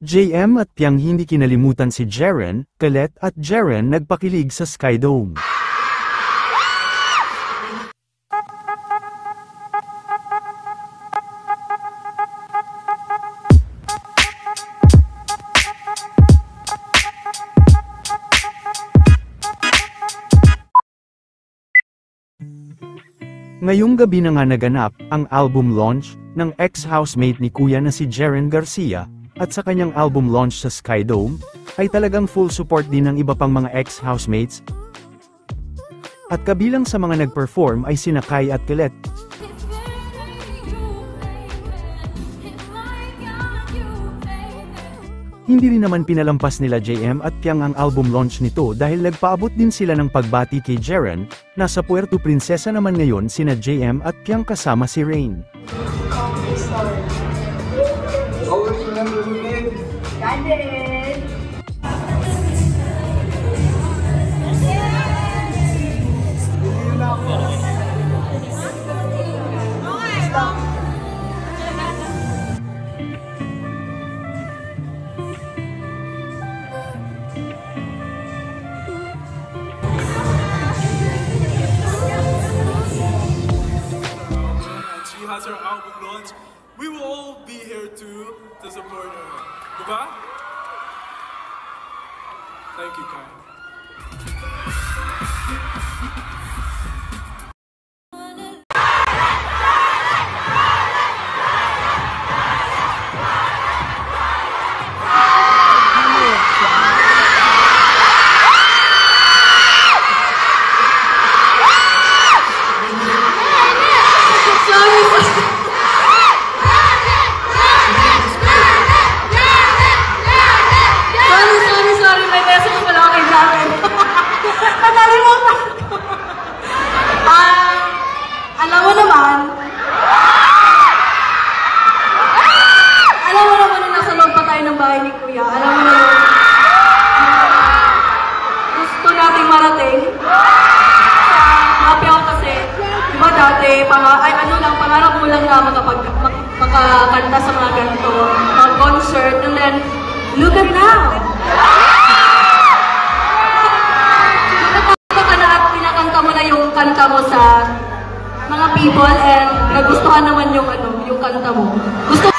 JM at Piang hindi kinalimutan si Jeren, Colette at Jeren nagpakilig sa Skydome. Ngayong gabi na nga naganap ang album launch ng ex-housemate ni Kuya na si Jeren Garcia, at sa kanyang album launch sa Skydome, ay talagang full support din ng iba pang mga ex-housemates. At kabilang sa mga nag-perform ay sina Kai at Colette. Hindi rin naman pinalampas nila JM at Piang ang album launch nito dahil nagpaabot din sila ng pagbati kay Jeren. Nasa Puerto Princesa naman ngayon sina JM at Piang kasama si Rain. Always remember who made it. She has her album launch. We will all be here to support her. Diba? Thank you, Kai. Alam mo naman na nasa loob pa tayo ng bahay ni Kuya. Alam mo na yun. Gusto nating marating. Happy ako kasi, di ba dati, pangarap mo lang na makakanta sa mga ganito, mga concert, and then, look at now! Nakakanta ka na at pinakanta mo na yung kanta mo sa mga people, and nagustuhan naman yung kanta mo. Gusto